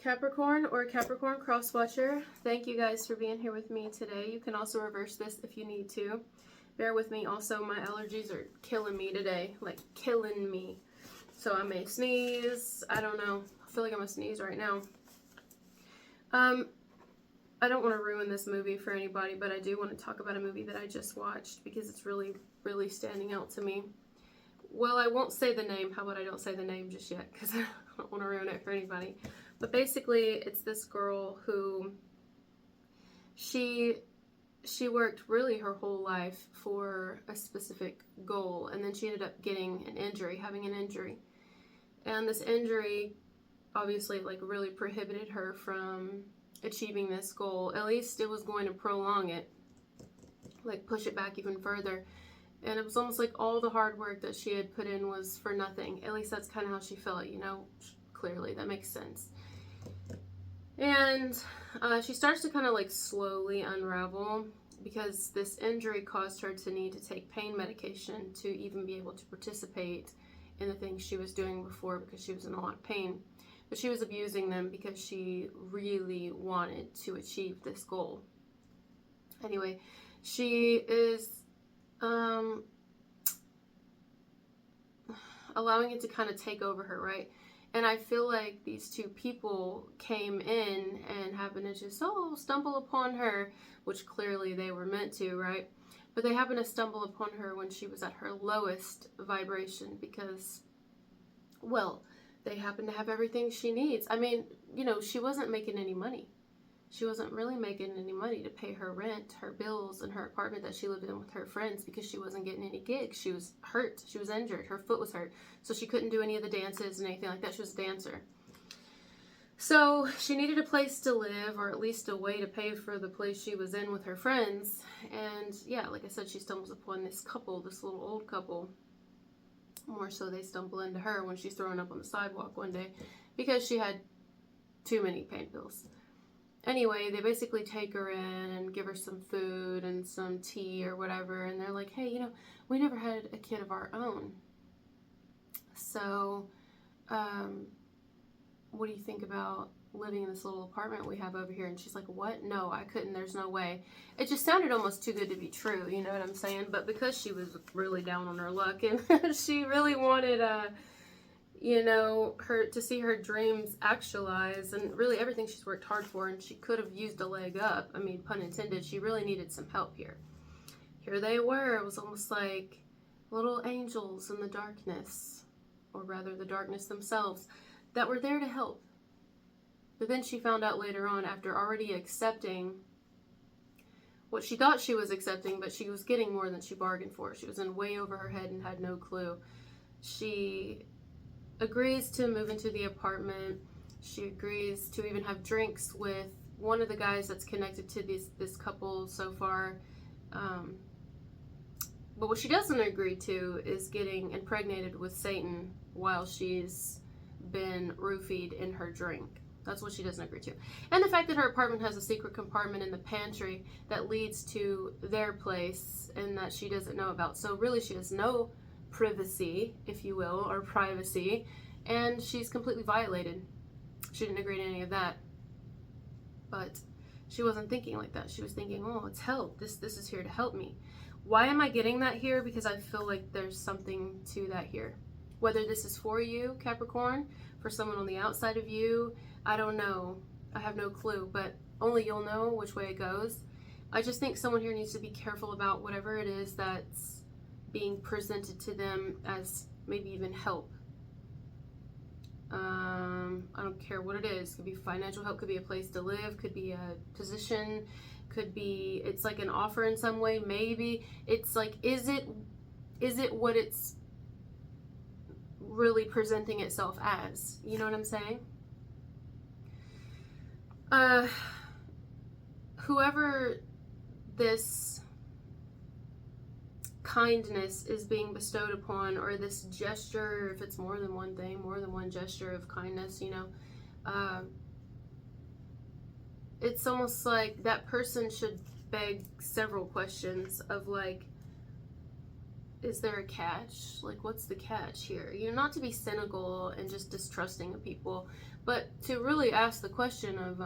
Capricorn or Capricorn cross watcher, thank you guys for being here with me today. You can also reverse this if you need to. Bear with me also, my allergies are killing me today, like killing me. So I may sneeze, I don't know, I feel like I'm gonna sneeze right now. I don't want to ruin this movie for anybody, but I do want to talk about a movie that I just watched because it's really, really standing out to me. Well, I won't say the name. How about I don't say the name just yet because I don't want to ruin it for anybody. But basically, it's this girl who she worked really her whole life for a specific goal, and then she ended up getting an injury, having an injury. And this injury obviously like really prohibited her from achieving this goal. At least it was going to prolong it, like push it back even further. And it was almost like all the hard work that she had put in was for nothing. At least that's kind of how she felt, you know, clearly that makes sense. And she starts to kind of like slowly unravel because this injury caused her to need to take pain medication to even be able to participate in the things she was doing before because she was in a lot of pain. But she was abusing them because she really wanted to achieve this goal. Anyway, she is allowing it to kind of take over her, right? And I feel like these two people came in and happened to just, stumble upon her, which clearly they were meant to, right? But they happened to stumble upon her when she was at her lowest vibration because, well, they happened to have everything she needs. I mean, you know, she wasn't making any money. She wasn't really making any money to pay her rent, her bills, and her apartment that she lived in with her friends because she wasn't getting any gigs. She was hurt. She was injured. Her foot was hurt. So she couldn't do any of the dances and anything like that. She was a dancer. So she needed a place to live, or at least a way to pay for the place she was in with her friends. And yeah, like I said, she stumbles upon this couple, this little old couple. More so they stumble into her when she's throwing up on the sidewalk one day because she had too many pain pills. Anyway, they basically take her in and give her some food and some tea or whatever, and they're like, hey, you know, we never had a kid of our own. So, what do you think about living in this little apartment we have over here? And she's like, what? No, I couldn't. There's no way. It just sounded almost too good to be true, you know what I'm saying? But because she was really down on her luck and she really wanted you know, her to see her dreams actualize and really everything she's worked hard for, and she could have used a leg up. I mean, pun intended, she really needed some help here. Here they were. It was almost like little angels in the darkness, or rather the darkness themselves, that were there to help. But then she found out later on, after already accepting what she thought she was accepting, but she was getting more than she bargained for. She was in way over her head and had no clue. She agrees to move into the apartment. She agrees to even have drinks with one of the guys that's connected to this couple so far. But what she doesn't agree to is getting impregnated with Satan while she's been roofied in her drink. That's what she doesn't agree to. And the fact that her apartment has a secret compartment in the pantry that leads to their place and that she doesn't know about. So really she has no privacy, if you will, or privacy, and she's completely violated. She didn't agree to any of that. But she wasn't thinking like that. She was thinking, oh, it's help. This is here to help me. Why am I getting that here? Because I feel like there's something to that here. Whether this is for you, Capricorn, for someone on the outside of you, I don't know. I have no clue, but only you'll know which way it goes. I just think someone here needs to be careful about whatever it is that's being presented to them as maybe even help. I don't care what it is. Could be financial help, could be a place to live, could be a position, could be, it's like an offer in some way, maybe. It's like, is it what it's really presenting itself as? You know what I'm saying? Whoever this kindness is being bestowed upon, or this gesture, if it's more than one thing, more than one gesture of kindness, you know, it's almost like that person should beg several questions of like, is there a catch? Like, what's the catch here? You know, not to be cynical and just distrusting of people, but to really ask the question of,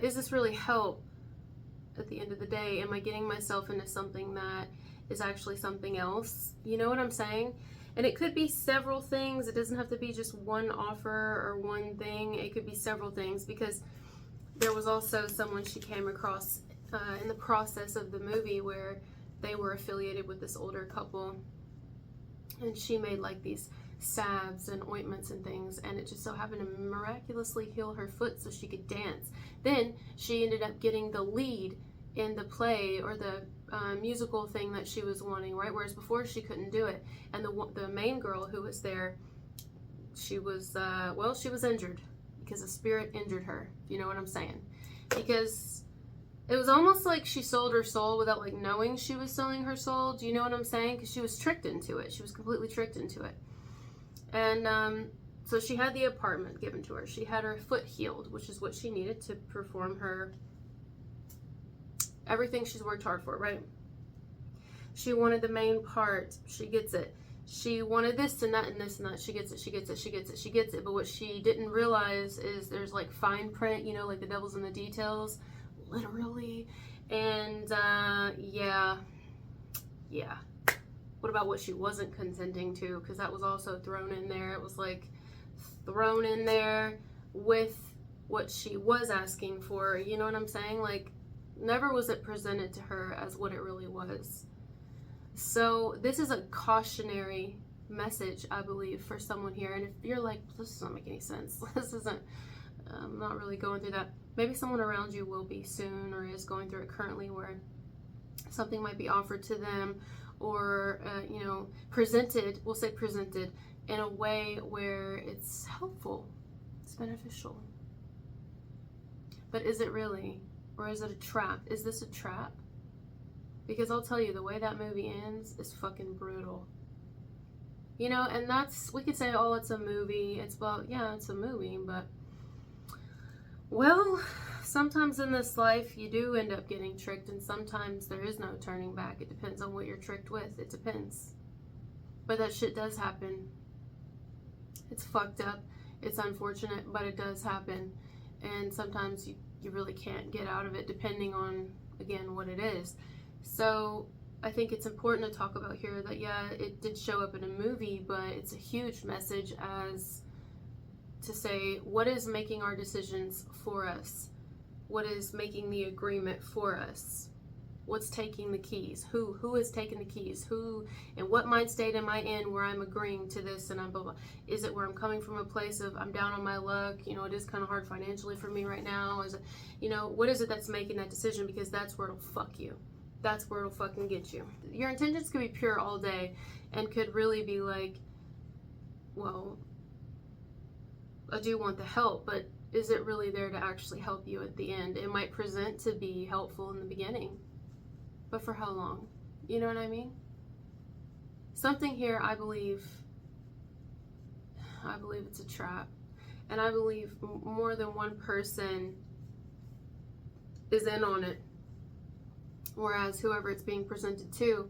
is this really help at the end of the day? Am I getting myself into something that is actually something else? You know what I'm saying? And it could be several things. It doesn't have to be just one offer or one thing. It could be several things, because there was also someone she came across in the process of the movie where they were affiliated with this older couple, and she made like these salves and ointments and things, and it just so happened to miraculously heal her foot so she could dance. Then she ended up getting the lead in the play or the musical thing that she was wanting, right? Whereas before she couldn't do it. And the main girl who was there, she was she was injured because a spirit injured her. You know what I'm saying? Because it was almost like she sold her soul without like knowing she was selling her soul. Do you know what I'm saying? Because she was tricked into it. She was completely tricked into it. And so she had the apartment given to her. She had her foot healed, which is what she needed to perform her everything she's worked hard for, right? She wanted the main part. She gets it. She wanted this and that and this and that. She gets it. She gets it. She gets it. She gets it. But what she didn't realize is there's like fine print, you know, like the devil's in the details, literally. And yeah. What about what she wasn't consenting to? Because that was also thrown in there. It was like thrown in there with what she was asking for. You know what I'm saying? Like, never was it presented to her as what it really was. So this is a cautionary message, I believe, for someone here. And if you're like, this doesn't make any sense, this isn't, I'm not really going through that. Maybe someone around you will be soon, or is going through it currently, where something might be offered to them, or you know, presented, we'll say presented in a way where it's helpful, it's beneficial. But is it really? Or is it a trap? Is this a trap? Because I'll tell you, the way that movie ends is fucking brutal. You know, and that's, we could say, oh, it's a movie. It's about, yeah, it's a movie, but, well, sometimes in this life you do end up getting tricked, and sometimes there is no turning back. It depends on what you're tricked with. It depends. But that shit does happen. It's fucked up. It's unfortunate, but it does happen. And sometimes you really can't get out of it, depending on, again, what it is. So I think it's important to talk about here that, yeah, it did show up in a movie, but it's a huge message as to say, what is making our decisions for us? What is making the agreement for us? What's taking the keys? Who is taking the keys? Who, and what mind state am I in where I'm agreeing to this and I'm blah, blah. Is it where I'm coming from a place of I'm down on my luck, you know, it is kind of hard financially for me right now? Is it, you know, what is it that's making that decision? Because that's where it'll fuck you. That's where it'll fucking get you. Your intentions could be pure all day and could really be like, well, I do want the help, but is it really there to actually help you at the end? It might present to be helpful in the beginning, but for how long? You know what I mean? Something here, I believe it's a trap. And I believe more than one person is in on it. Whereas whoever it's being presented to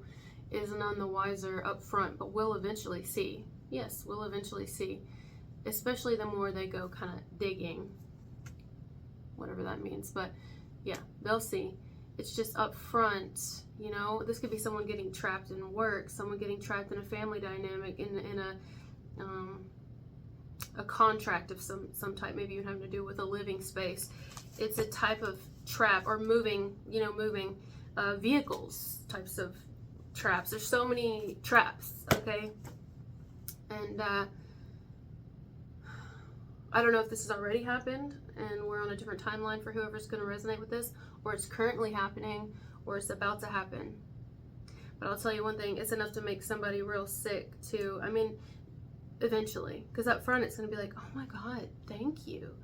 is none the wiser up front, but we'll eventually see. Yes, we'll eventually see. Especially the more they go kind of digging, whatever that means. But yeah, they'll see. It's just up front, you know. This could be someone getting trapped in work, someone getting trapped in a family dynamic, in a contract of some type, maybe even having to do with a living space. It's a type of trap, or moving vehicles, types of traps. There's so many traps, okay? And I don't know if this has already happened and we're on a different timeline for whoever's going to resonate with this, or it's currently happening, or it's about to happen. But I'll tell you one thing, it's enough to make somebody real sick too. I mean, eventually, because up front it's going to be like, oh my God, thank you.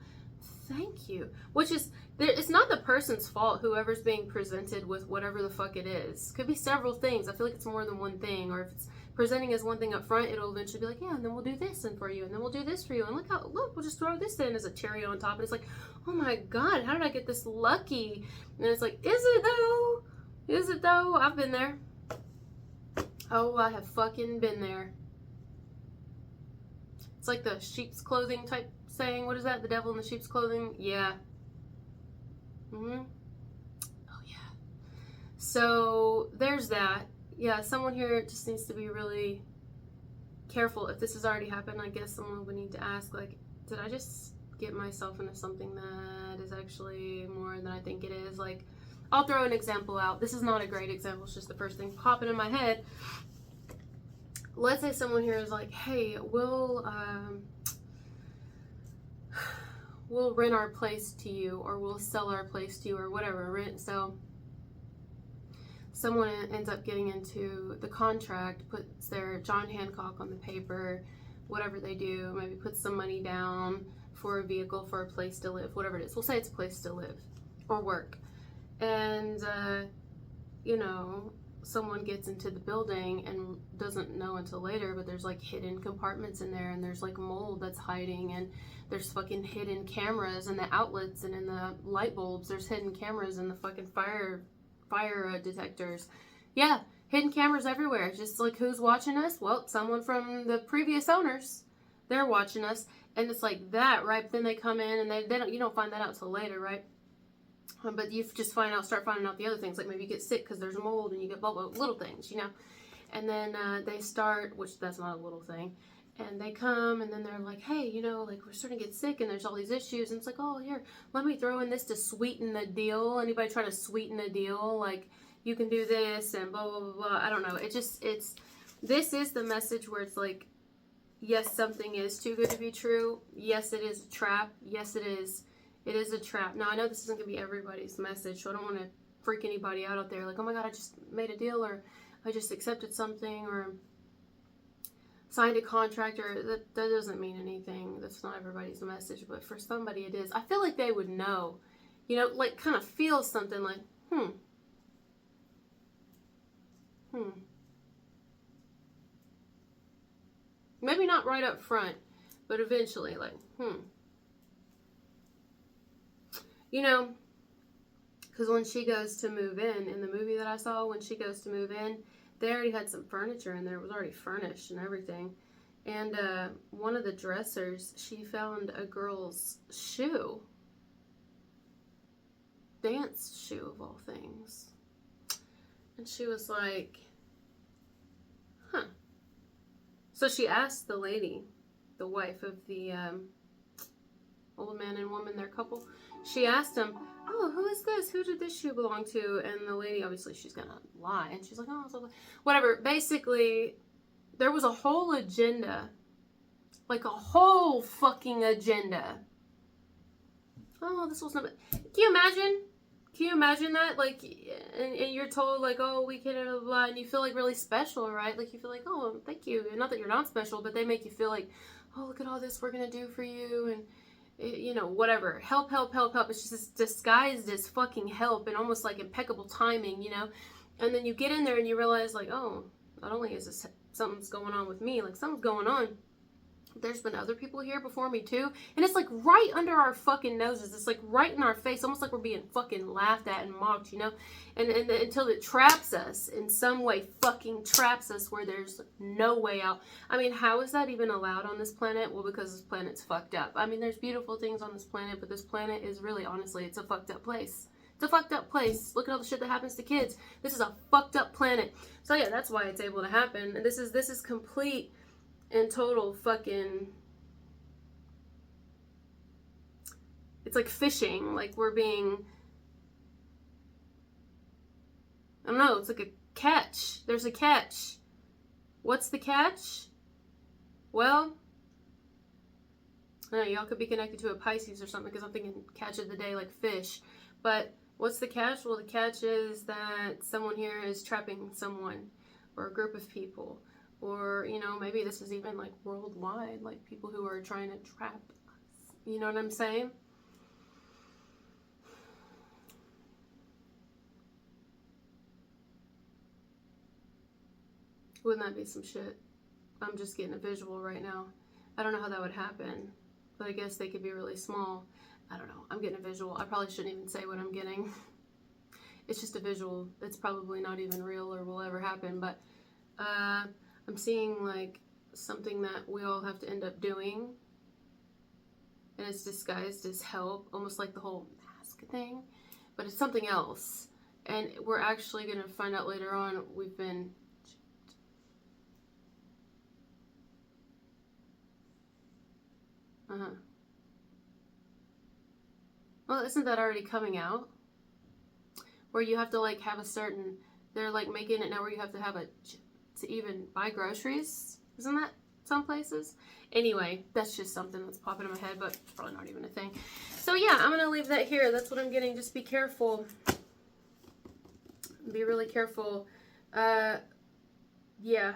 Which is, it's not the person's fault, whoever's being presented with whatever the fuck it is. Could be several things. I feel like it's more than one thing, or if it's presenting as one thing up front, it'll eventually be like, yeah, and then we'll do this and for you, and then we'll do this for you, and look, we'll just throw this in as a cherry on top. And it's like, oh my God, how did I get this lucky? And it's like, is it though? Is it though? I've been there. Oh, I have fucking been there. It's like the sheep's clothing type saying. What is that? The devil in the sheep's clothing? Yeah. Oh yeah. So there's that. Yeah, someone here just needs to be really careful. If this has already happened, I guess someone would need to ask, like, did I just get myself into something that is actually more than I think it is? Like, I'll throw an example out. This is not a great example. It's just the first thing popping in my head. Let's say someone here is like, hey, we'll rent our place to you, or we'll sell our place to you, or whatever, rent, sell. Someone ends up getting into the contract, puts their John Hancock on the paper, whatever they do, maybe puts some money down for a vehicle, for a place to live, whatever it is. We'll say it's a place to live or work. And, you know, someone gets into the building and doesn't know until later, but there's like hidden compartments in there, and there's like mold that's hiding, and there's fucking hidden cameras in the outlets and in the light bulbs. There's hidden cameras in the fucking fire detectors. Yeah, hidden cameras everywhere. Just like, who's watching us? Well, someone from the previous owners. They're watching us, and it's like that, right? But then they come in, and they don't. You don't find that out till later, right? But you just start finding out the other things, like maybe you get sick because there's mold, and you get blah, blah, little things, you know. And then they start, which that's not a little thing, and they come, and then they're like, hey, you know, like, we're starting to get sick, and there's all these issues, and it's like, oh, here, let me throw in this to sweeten the deal. Anybody try to sweeten the deal? Like, you can do this, and blah, blah, blah, blah. I don't know. This is the message where it's like, yes, something is too good to be true. Yes, it is a trap. Yes, it is. It is a trap. Now, I know this isn't going to be everybody's message, so I don't want to freak anybody out there. Like, oh my God, I just made a deal, or I just accepted something, or signed a contract, or that doesn't mean anything. That's not everybody's message, but for somebody it is. I feel like they would know, you know, like kind of feel something like, Maybe not right up front, but eventually, like, You know, because when she goes to move in the movie that I saw, when she goes to move in, they already had some furniture in there. It was already furnished and everything. And one of the dressers, she found a girl's shoe. Dance shoe, of all things. And she was like, huh. So she asked the lady, the wife of the old man and woman, their couple, she asked him, oh, who is this? Who did this shoe belong to? And the lady, obviously, she's gonna lie. And she's like, oh, so whatever. Basically, there was a whole agenda. Like a whole fucking agenda. Oh, this was not... Can you imagine? Can you imagine that? Like, and you're told, like, oh, we can, blah, blah, and you feel, like, really special, right? Like, you feel like, oh, thank you. And not that you're not special, but they make you feel like, oh, look at all this we're gonna do for you, and you know, whatever, help. It's just disguised as fucking help, and almost like impeccable timing, you know. And then you get in there and you realize, like, oh, not only is this something's going on with me, like something's going on, there's been other people here before me too, and it's like right under our fucking noses. It's like right in our face, almost like we're being fucking laughed at and mocked, you know. And until it traps us in some way, fucking traps us where there's no way out. I mean, how is that even allowed on this planet? Well, because this planet's fucked up. I mean, there's beautiful things on this planet, but this planet is really, honestly, it's a fucked up place. It's a fucked up place. Look at all the shit that happens to kids. This is a fucked up planet. So yeah, that's why it's able to happen. And this is complete and total fucking, it's like fishing. Like we're being, I don't know, it's like a catch. There's a catch. What's the catch? Well, I don't know, y'all could be connected to a Pisces or something, because I'm thinking catch of the day, like fish. But what's the catch? Well, the catch is that someone here is trapping someone, or a group of people. Or, you know, maybe this is even like worldwide, like people who are trying to trap us. You know what I'm saying? Wouldn't that be some shit? I'm just getting a visual right now. I don't know how that would happen, but I guess they could be really small. I don't know. I'm getting a visual. I probably shouldn't even say what I'm getting. It's just a visual. It's probably not even real or will ever happen, but I'm seeing like something that we all have to end up doing, and it's disguised as help, almost like the whole mask thing, but it's something else. And we're actually going to find out later on we've been... Well, isn't that already coming out? Where you have to like have a certain... They're like making it now where you have to have a... to even buy groceries. Isn't that some places? Anyway, that's just something that's popping in my head, but it's probably not even a thing. So yeah, I'm going to leave that here. That's what I'm getting. Just be careful. Be really careful. Yeah.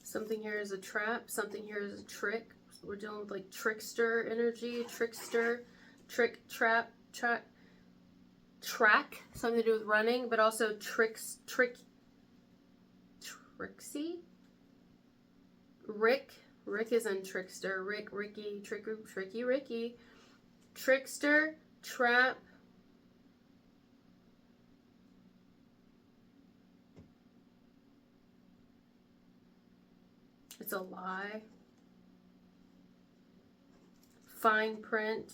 Something here is a trap. Something here is a trick. We're dealing with like trickster energy. Trickster. Trick. Trap. Track. Something to do with running. But also Trixie. Rick isn't trickster. Ricky. Tricky Ricky. Trickster. Trap. It's a lie. Fine print.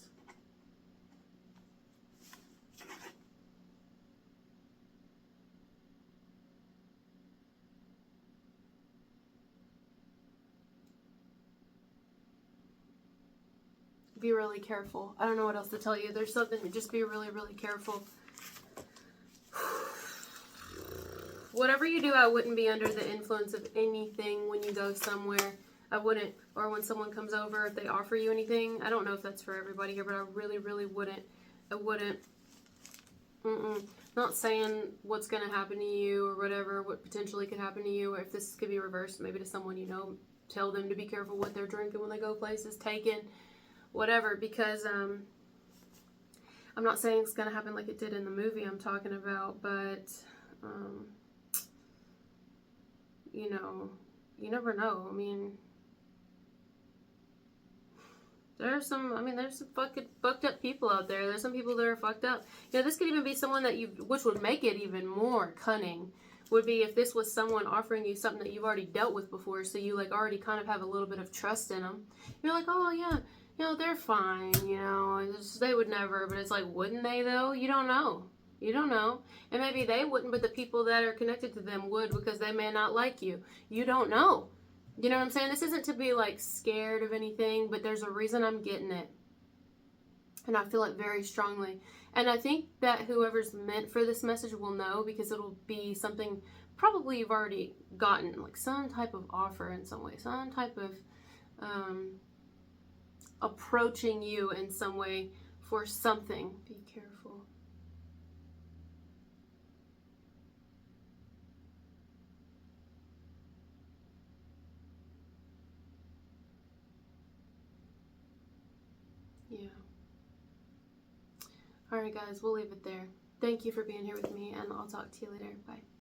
Be really careful. I don't know what else to tell you. There's something, just be really, really careful. Whatever you do, I wouldn't be under the influence of anything when you go somewhere. I wouldn't. Or when someone comes over, if they offer you anything. I don't know if that's for everybody here, but I really, really wouldn't. I wouldn't. Not saying what's going to happen to you or whatever, what potentially could happen to you. Or if this could be reversed, maybe to someone you know, tell them to be careful what they're drinking when they go places, taking, whatever. Because I'm not saying it's going to happen like it did in the movie I'm talking about, but... you know, you never know. I mean, there's some fucking fucked up people out there. There's some people that are fucked up. You know, this could even be someone that which would make it even more cunning, would be if this was someone offering you something that you've already dealt with before, so you like already kind of have a little bit of trust in them. You're like, oh yeah, you know, they're fine, you know, they would never, but it's like, wouldn't they though? You don't know. You don't know. And maybe they wouldn't, but the people that are connected to them would, because they may not like you. You don't know. You know what I'm saying? This isn't to be like scared of anything, but there's a reason I'm getting it. And I feel it very strongly. And I think that whoever's meant for this message will know, because it'll be something probably you've already gotten, like some type of offer in some way, some type of approaching you in some way for something. Be careful. Yeah. Alright guys, we'll leave it there. Thank you for being here with me, and I'll talk to you later. Bye.